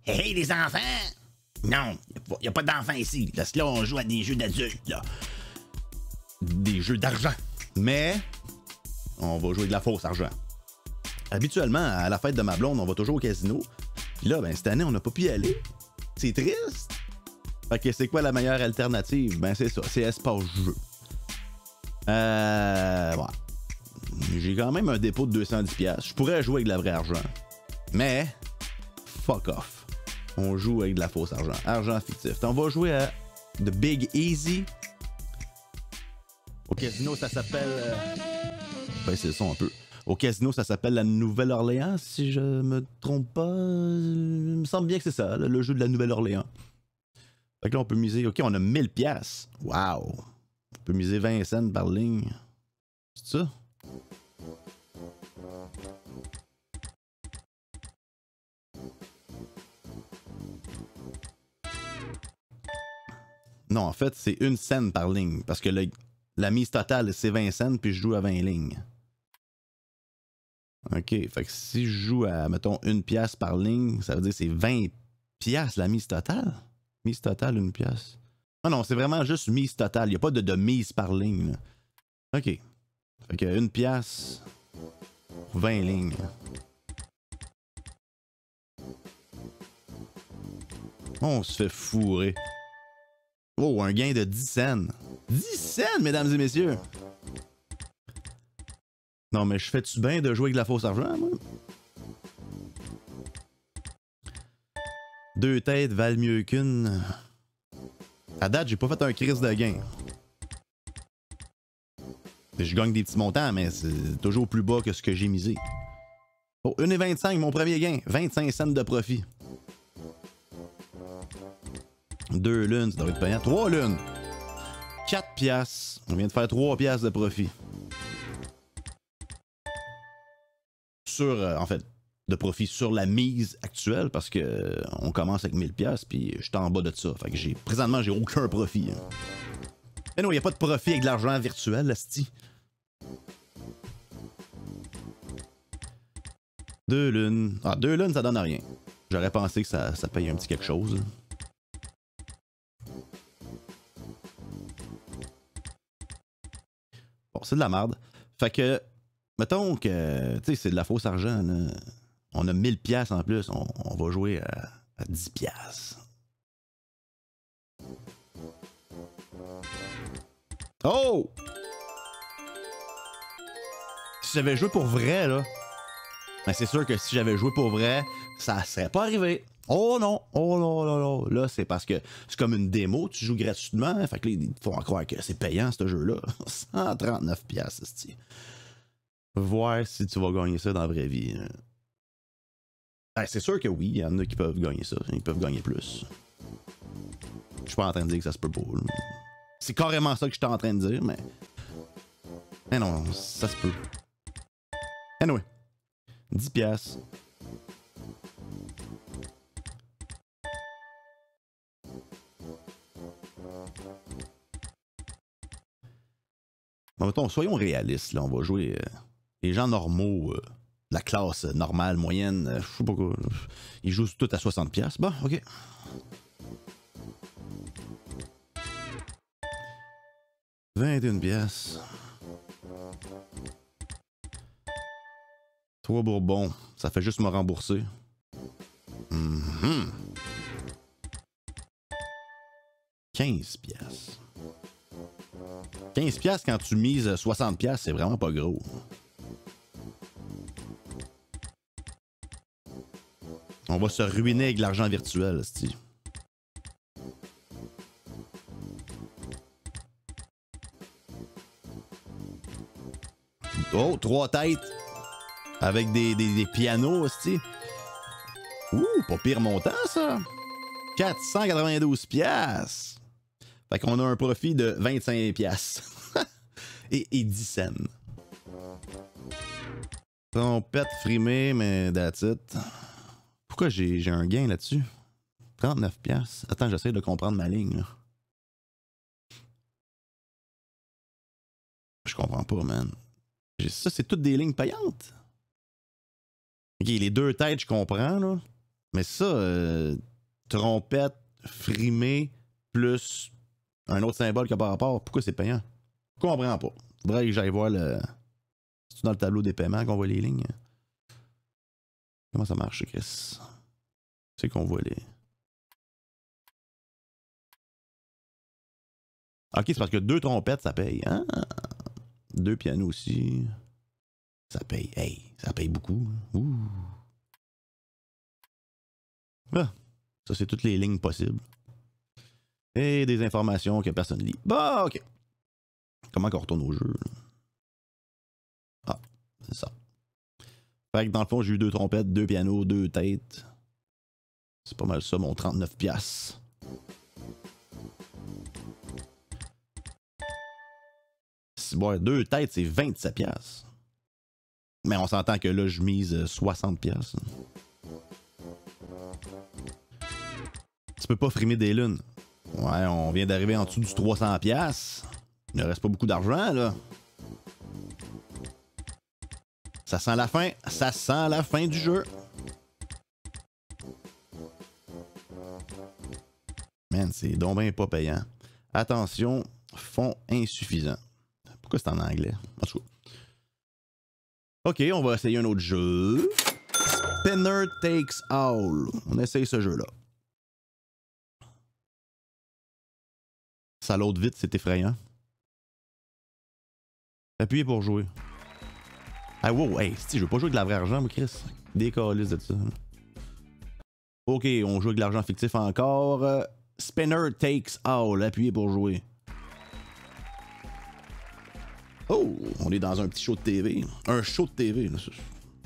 Hey les enfants! Non, y a pas d'enfants ici. Parce que là, on joue à des jeux d'adultes, là. Des jeux d'argent. Mais, on va jouer de la fausse argent. Habituellement, à la fête de ma blonde, on va toujours au casino. Puis là, ben, cette année, on n'a pas pu y aller. C'est triste. Fait que c'est quoi la meilleure alternative? Ben, c'est ça, c'est espace jeu. Ouais. J'ai quand même un dépôt de 210$. Je pourrais jouer avec de la vraie argent. Mais, fuck off. On joue avec de la fausse argent. Argent fictif. On va jouer à The Big Easy. Au casino, ça s'appelle... Ben, c'est le son un peu. Au casino, ça s'appelle la Nouvelle-Orléans, si je me trompe pas. Il me semble bien que c'est ça, le jeu de la Nouvelle-Orléans. Fait que là, on peut miser... OK, on a 1000$. Wow! On peut miser 20 cents par ligne. C'est ça? Non, en fait, c'est 1 cent par ligne. Parce que la mise totale, c'est 20 cents, puis je joue à 20 lignes. OK, fait que si je joue à, mettons, 1$ par ligne, ça veut dire que c'est 20$ la mise totale? Mise totale, 1$. Ah non, c'est vraiment juste mise totale. Il n'y a pas de mise par ligne, là. OK. Fait que 1$ pour 20 lignes. On se fait fourrer. Oh, un gain de 10 cents. 10 cents, mesdames et messieurs! Non, mais je fais-tu bien de jouer avec de la fausse argent, moi? 2 têtes valent mieux qu'une. À date, j'ai pas fait un crise de gain. Je gagne des petits montants, mais c'est toujours plus bas que ce que j'ai misé. Oh, 1,25, mon premier gain. 25 cents de profit. 2 lunes, ça doit être payant. 3 lunes. 4$. On vient de faire 3$ de profit. Sur, en fait, de profit sur la mise actuelle parce que on commence avec 1000$ puis je suis en bas de ça. Fait que présentement, j'ai aucun profit. Hein. Mais non, il n'y a pas de profit avec de l'argent virtuel, là, c'ti. 2 lunes. Ah, 2 lunes, ça donne rien. J'aurais pensé que ça paye un petit quelque chose. Bon, c'est de la merde. Fait que, mettons que, tu sais, c'est de la fausse argent, là. On a 1000$ en plus. On va jouer à 10$. Oh! Si j'avais joué pour vrai, là, ben c'est sûr que si j'avais joué pour vrai, ça serait pas arrivé. Oh non! Oh non, non, non. Là, c'est parce que c'est comme une démo, tu joues gratuitement. Fait que là, ils te font croire que c'est payant, ce jeu-là. 139$, c'est-tu. Voir si tu vas gagner ça dans la vraie vie. Ben, c'est sûr que oui, il y en a qui peuvent gagner ça. Ils peuvent gagner plus. Je suis pas en train de dire que ça se peut pas. C'est carrément ça que je suis en train de dire, mais... Mais non, ça se peut. Anyway. 10$. Bon, mettons, soyons réalistes, là. On va jouer les gens normaux, la classe normale, moyenne, je sais pas quoi. Ils jouent tout à 60$. Bon, ok. « 21$. 3 bourbons. Ça fait juste me rembourser. 15$. 15$ quand tu mises 60$, c'est vraiment pas gros. On va se ruiner avec l'argent virtuel, c'ti. Oh, 3 têtes. Avec des pianos, c'ti. Ouh, pas pire montant, ça. 492$. Fait qu'on a un profit de 25$ et 10 cents. Trompette frimée, mais that's it. Pourquoi j'ai un gain là-dessus? 39$. Attends, j'essaie de comprendre ma ligne, là. Je comprends pas, man. Ça, c'est toutes des lignes payantes. Ok, les 2 têtes, je comprends, là. Mais ça, trompette, frimé, plus un autre symbole qui n'a pas rapport, pourquoi c'est payant? Je comprends pas. Faudrait que j'aille voir le... C'est dans le tableau des paiements qu'on voit les lignes. Comment ça marche, Chris? C'est qu'on voit les... Ok, c'est parce que 2 trompettes, ça paye. Hein? 2 pianos aussi. Ça paye. Hey, ça paye beaucoup. Ouh. Ah, ça, c'est toutes les lignes possibles. Et des informations que personne lit. Bah, ok. Comment qu'on retourne au jeu? Ah, c'est ça. Fait que dans le fond, j'ai eu 2 trompettes, 2 pianos, 2 têtes. C'est pas mal ça, mon 39$. Ouais, 2 têtes, c'est 27$. Mais on s'entend que là, je mise 60$. Tu peux pas frimer des lunes. Ouais, on vient d'arriver en dessous du 300$. Il ne reste pas beaucoup d'argent, là. Ça sent la fin. Ça sent la fin du jeu. Man, c'est donc ben pas payant. Attention, fond insuffisant. Pourquoi c'est en anglais? En tout cas. Ok, on va essayer un autre jeu. Spinner Takes All. On essaye ce jeu-là. Ça load vite, c'est effrayant. Appuyez pour jouer. Ah wow, hey, je veux pas jouer avec de la vraie argent, mais Chris. Décalisse de ça. Ok, on joue avec de l'argent fictif encore. Spinner Takes All. Appuyez pour jouer. Oh, on est dans un petit show de TV. Un show de TV.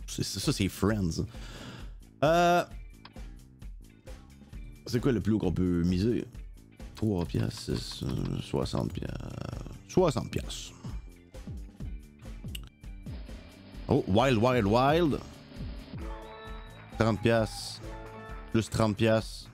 Ça, c'est Friends. C'est quoi le plus haut qu'on peut miser? 3$, 6, 60$. 60$. Oh, Wild, Wild, Wild. 30$. Plus 30$.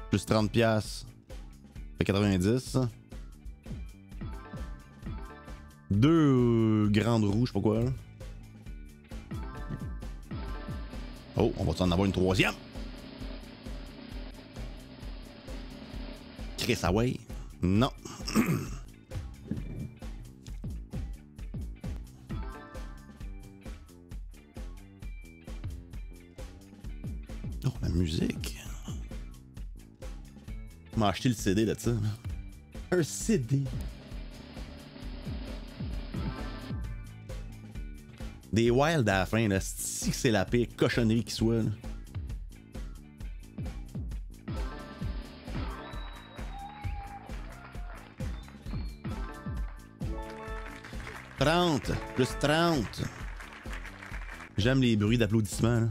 Plus 30$. Fait 90. 2 grandes roues, je sais pas quoi. Là. Oh, on va en avoir une 3e. Chris Away. Non. Oh, la musique. On m'a acheté le CD de ça. Un CD. Des Wild à la fin, là. Si c'est la pire cochonnerie qui soit, là. Plus 30. J'aime les bruits d'applaudissements.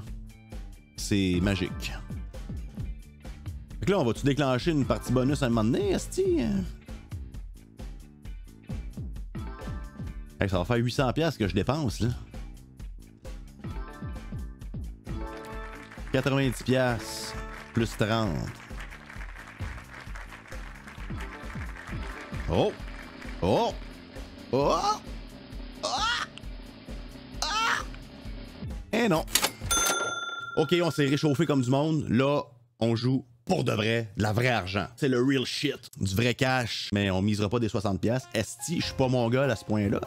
C'est magique. Fait que là, on va-tu déclencher une partie bonus à un moment donné, esti? Hey, ça va faire 800$ que je dépense, là. 90$ plus 30. Oh! Oh! Oh! Eh non. Ok, on s'est réchauffé comme du monde. Là, on joue pour de vrai, de la vraie argent. C'est le real shit. Du vrai cash. Mais on misera pas des 60$. Esti, je suis pas mon gars à ce point-là.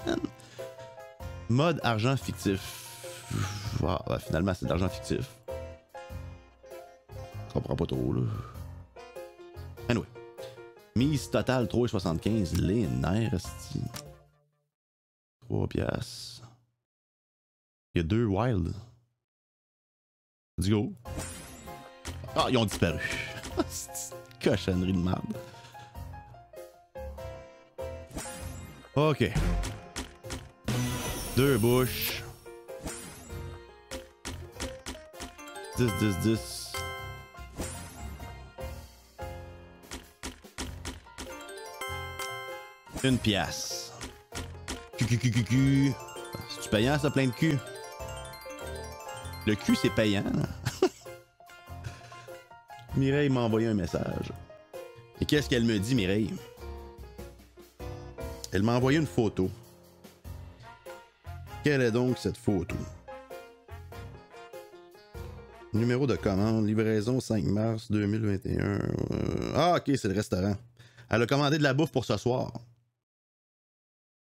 Mode argent fictif. Ah, ouais, finalement, c'est de l'argent fictif. Je comprends pas trop, là. Anyway. Mise totale 3,75. Les nerfs, esti. 3$. Il y a 2 wild. Let's go. Ah, ils ont disparu. C'est une cochonnerie de merde. Ok. 2 bouches. 10, 10, 10. Une pièce. C'est-tu payant, ça, plein de cul? Le cul, c'est payant. Mireille m'a envoyé un message. Et qu'est-ce qu'elle me dit, Mireille? Elle m'a envoyé une photo. Quelle est donc cette photo? Numéro de commande, livraison 5 mars 2021. Ah, ok, c'est le restaurant. Elle a commandé de la bouffe pour ce soir.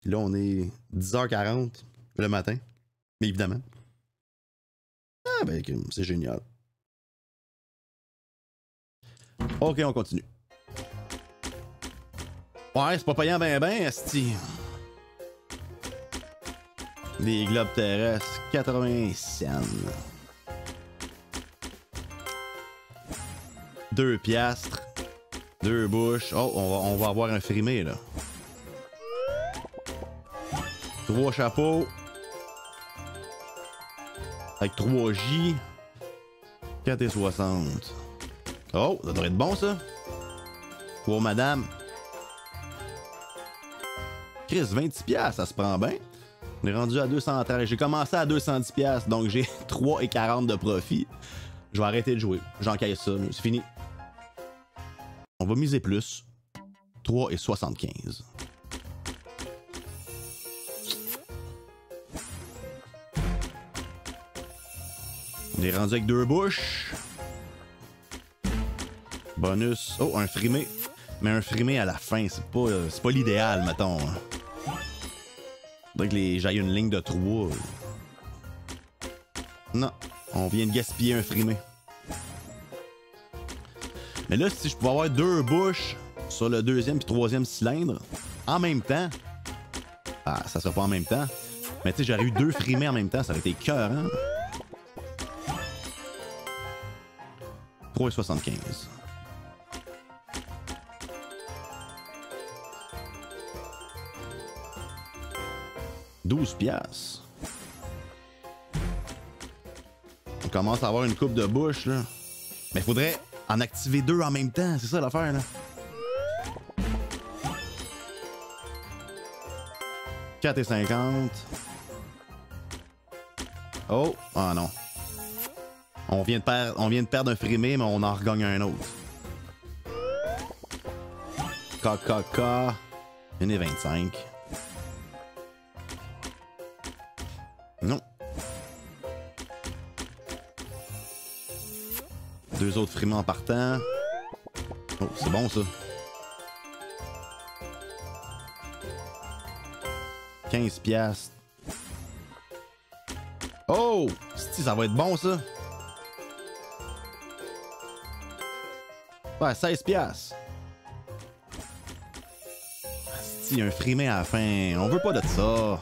Puis là, on est 10h40 le matin. Mais évidemment. Ah, ben, c'est génial. Ok, on continue. Ouais, c'est pas payant ben esti. Des globes terrestres, 80 cents. 2 piastres. 2 bouches. Oh, on va avoir un frimé, là. 3 chapeaux. Avec 3 J. 4,60. Oh, ça devrait être bon, ça. Pour madame. Chris, 26 piastres, ça se prend bien. On est rendu à 230. J'ai commencé à 210 piastres, donc j'ai 3,40 de profit. Je vais arrêter de jouer. J'encaisse ça. C'est fini. On va miser plus. 3,75. On est rendu avec 2 bouches. Bonus. Oh, un frimé. Mais un frimé à la fin, c'est pas l'idéal, mettons. Faudrait que j'aille une ligne de 3. Non, on vient de gaspiller un frimé. Mais là, si je pouvais avoir 2 bouches sur le 2e puis 3e cylindre en même temps. Ah, ça serait pas en même temps. Mais tu sais, j'aurais eu 2 frimés en même temps, ça aurait été écœurant. 3,75. 12 piastres. On commence à avoir une coupe de bouche, là. Mais il faudrait en activer 2 en même temps, c'est ça l'affaire, là. 4,50. Oh, ah non. On vient de perdre un frimé, mais on en regagne un autre. KKK. 1,25. Non. 2 autres frimés en partant. Oh, c'est bon ça. 15 piastres. Oh! Ça va être bon ça. Ouais, 16 piastres. Il y a un frimé à la fin. On veut pas de ça.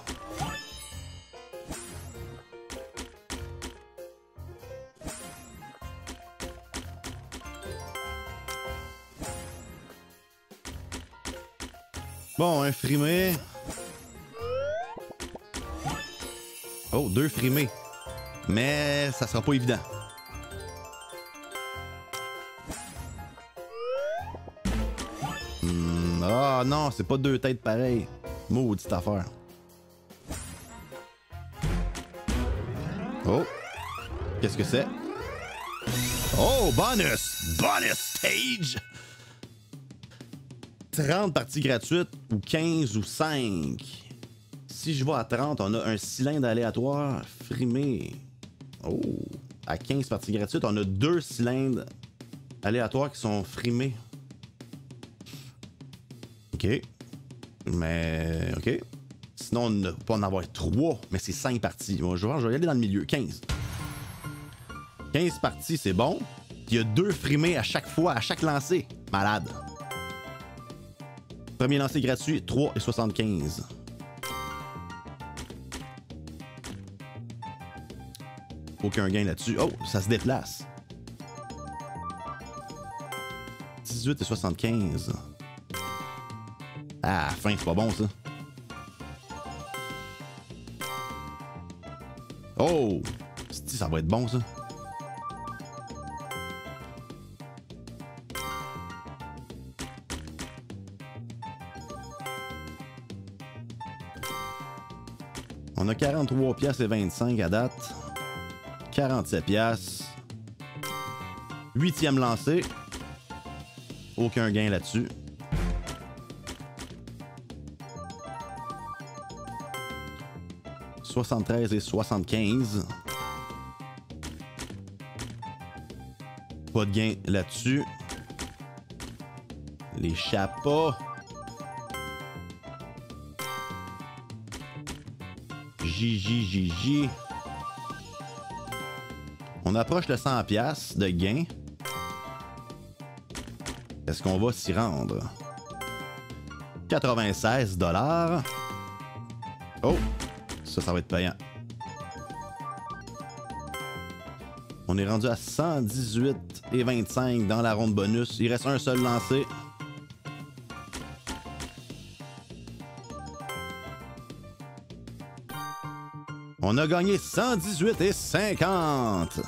Bon, un frimé. Oh, 2 frimés. Mais ça sera pas évident. Ah non, c'est pas 2 têtes pareilles. Maudite affaire. Oh. Qu'est-ce que c'est? Oh, bonus! Bonus stage! 30 parties gratuites ou 15 ou 5. Si je vais à 30, on a un cylindre aléatoire frimé. Oh! À 15 parties gratuites, on a 2 cylindres aléatoires qui sont frimés. OK. Mais... OK. Sinon, on ne peut pas en avoir 3, mais c'est 5 parties. Bon, je vais y aller dans le milieu. 15. 15 parties, c'est bon. Il y a 2 frimés à chaque fois, à chaque lancer. Malade. Premier lancer gratuit, 3,75. Aucun gain là-dessus. Oh, ça se déplace. 18,75. Ah, fin, c'est pas bon ça. Oh! Ça va être bon ça. On a 43 piastres et 25 à date. 47 piastres. 8e lancé. Aucun gain là-dessus. $73,75. pas de gain là-dessus. Les chapeaux. JJJJ. On approche le 100$ de gain. Est-ce qu'on va s'y rendre? 96$. Oh! Ça va être payant. On est rendu à 118,25 dans la ronde bonus. Il reste un seul lancé. On a gagné 118,50.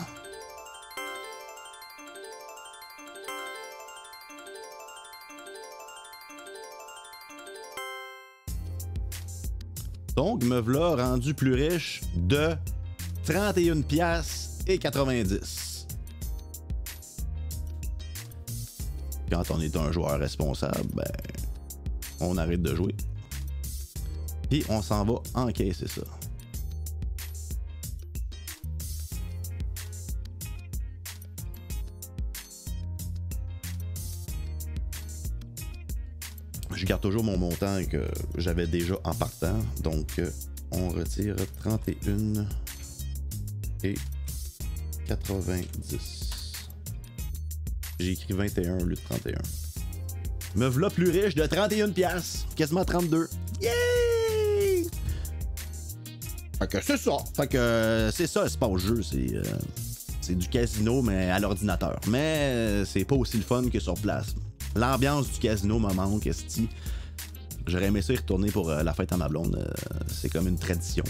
Donc, me v'là rendu plus riche de 31,90$. Quand on est un joueur responsable, ben, on arrête de jouer. Puis on s'en va encaisser ça. Je garde toujours mon montant que j'avais déjà en partant. Donc, on retire 31 et 90. J'ai écrit 21 au lieu de 31. Me v'là plus riche de 31$. Quasiment 32. Yay! Fait que c'est ça. Fait que c'est ça, c'est pas au jeu. C'est du casino, mais à l'ordinateur. Mais c'est pas aussi le fun que sur place. L'ambiance du casino me manque, esti. J'aurais aimé ça y retourner pour la fête à ma blonde. C'est comme une tradition.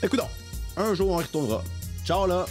Écoutons, un jour on y retournera. Ciao là!